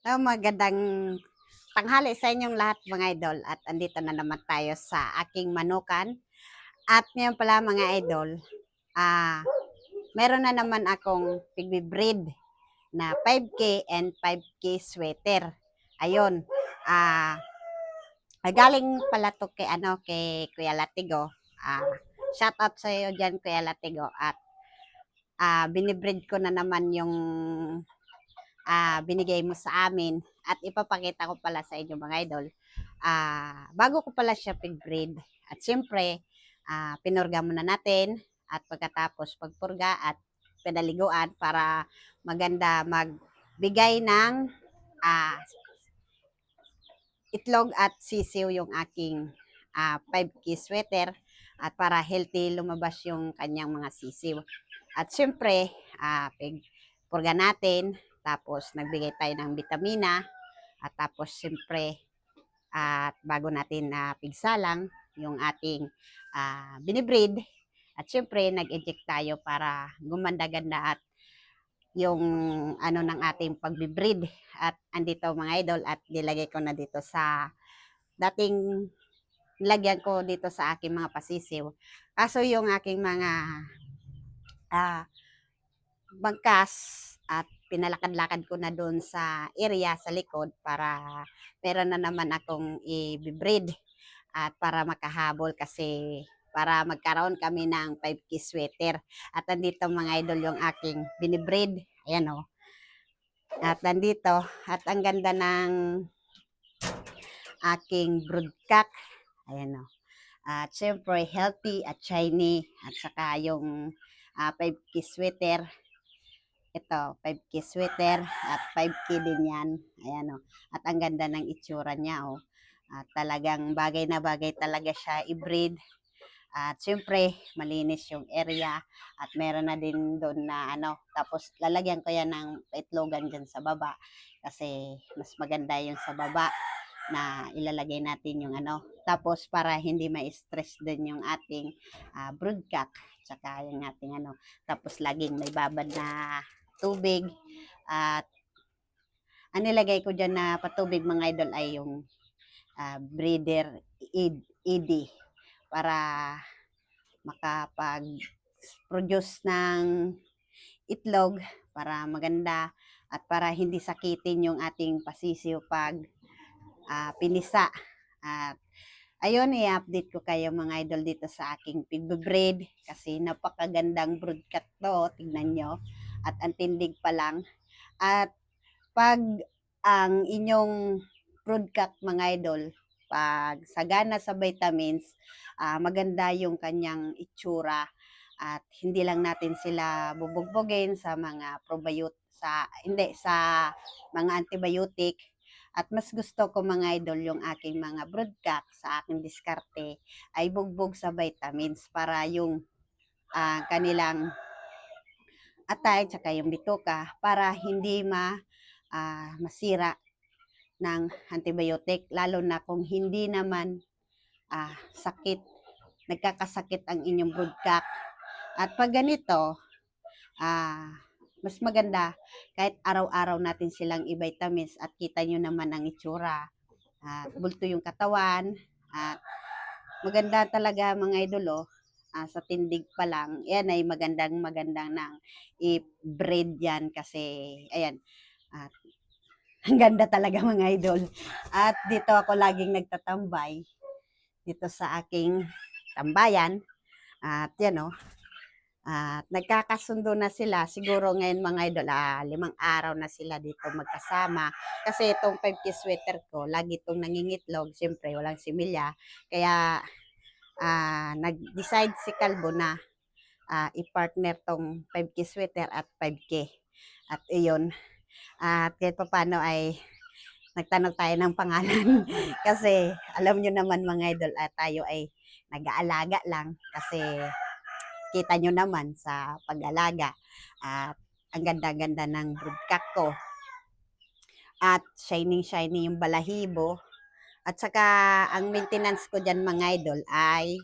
Magandang tanghali sa inyong lahat mga idol at andito na naman tayo sa aking manukan. At ngayon pala mga idol, ah, meron na naman akong pigbe-breed na 5K and 5K sweater. Ayun, ah, galing pala to kay kay Kuya Latigo. Shout out sa iyo diyan Kuya Latigo at binibreed ko na naman yung binigay mo sa amin at ipapakita ko pala sa inyo mga idol. Bago ko pala siya pig-breed at siyempre pinurga muna natin at pagkatapos pagpurga at pinaliguan para maganda magbigay ng ah, itlog at sisiw yung aking 5K sweater at para healthy lumabas yung kanyang mga sisiw. At syempre, purga natin, tapos nagbigay tayo ng vitamina, at tapos syempre, at bago natin pigsalang yung ating binibreed, at syempre, nag-inject tayo para gumanda-ganda at yung ng ating pagbibreed. At andito mga idol at nilagay ko na dito sa dating lagyan ko dito sa aking mga pasisiw. Kaso yung aking mga ah, bangkas at pinalakad-lakad ko na doon sa area sa likod para meron na naman akong i-breed at para makahabol kasi para magkaroon kami ng 5K sweater. At nandito mga idol yung aking binibreed. Ayan o. At nandito. At ang ganda ng aking broodcock. Ayan o. At syempre healthy at shiny. At saka yung 5K sweater. Ito, 5K sweater at 5K din yan. Ayan o. At ang ganda ng itsura niya o. At talagang bagay na bagay talaga siya i-breed. At syempre, malinis yung area. At meron na din doon na tapos lalagyan ko yan ng itlogan dyan sa baba. Kasi mas maganda yung sa baba na ilalagay natin yung Tapos para hindi ma-stress din yung ating broodcock. Tsaka yung ating Tapos laging may babad na tubig. At ang nilagay ko dyan na patubig mga idol ay yung breeder ED para makapag-produce ng itlog para maganda at para hindi sakitin yung ating pasisiw pag pinisa. At ayun, i-update ko kayo mga idol dito sa aking pigbe-breed kasi napakagandang broodcat to, tignan nyo. At ang tindig pa lang. At pag ang inyong broodcat mga idol, pag sagana sa vitamins, maganda yung kanyang itsura at hindi lang natin sila bubugbugin sa mga sa mga antibiotic. At mas gusto ko mga idol yung aking mga broodcock sa aking diskarte ay bugbog sa vitamins para yung kanilang atay tsaka yung bituka para hindi masira ng antibiotic lalo na kung hindi naman nagkakasakit ang inyong broodcock. At pag ganito, mas maganda kahit araw-araw natin silang i-vitamins at kita nyo naman ang itsura. Bulto yung katawan. At maganda talaga mga idol sa tindig pa lang. Yan ay magandang nang i-breed yan kasi ayan. At ang ganda talaga mga idol. At dito ako laging nagtatambay dito sa aking tambayan. At yan at nagkakasundo na sila. Siguro ngayon mga idol, 5 araw na sila dito magkasama. Kasi itong 5K sweater ko, lagi itong nangingitlog. Siyempre, walang similya. Kaya, nag-decide si Kalbo na i-partner tong 5K sweater at 5K. At iyon. At kahit pa paano ay nagtanong tayo ng pangalan. Kasi, alam nyo naman mga idol, tayo ay nag-aalaga lang. Kasi, kita nyo naman sa pag-alaga. At ang ganda-ganda ng broodcock ko. At shining-shiny yung balahibo. At saka ang maintenance ko dyan mga idol ay